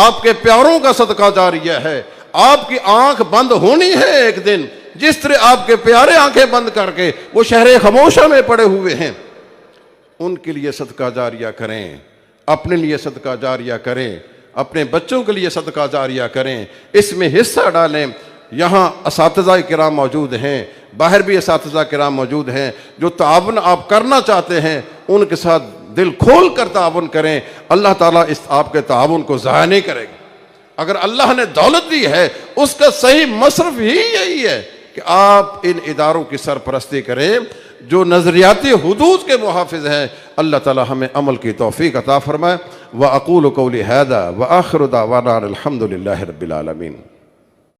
Speaker 1: آپ کے پیاروں کا صدقہ جاریہ ہے۔ آپ کی آنکھ بند ہونی ہے ایک دن، جس طرح آپ کے پیارے آنکھیں بند کر کے وہ شہر خموشہ میں پڑے ہوئے ہیں، ان کے لیے صدقہ جاریہ کریں، اپنے لیے صدقہ جاریہ کریں، اپنے بچوں کے لیے صدقہ جاریہ کریں، اس میں حصہ ڈالیں۔ یہاں اساتذہ کرام موجود ہیں، باہر بھی اساتذہ کرام موجود ہیں، جو تعاون آپ کرنا چاہتے ہیں ان کے ساتھ دل کھول کر تعاون کریں۔ اللہ تعالیٰ اس آپ کے تعاون کو ضائع نہیں کرے گا۔ اگر اللہ نے دولت دی ہے اس کا صحیح مصرف ہی یہی ہے کہ آپ ان اداروں کی سرپرستی کریں جو نظریاتی حدود کے محافظ ہیں۔ اللہ تعالیٰ ہمیں عمل کی توفیق عطا فرمائے۔ وَأَقُولُ قَوْلِي هَذَا وَآخِرُ دَعْوَانَا الْحَمْدُ لِلَّهِ رَبِّ الْعَالَمِينَ۔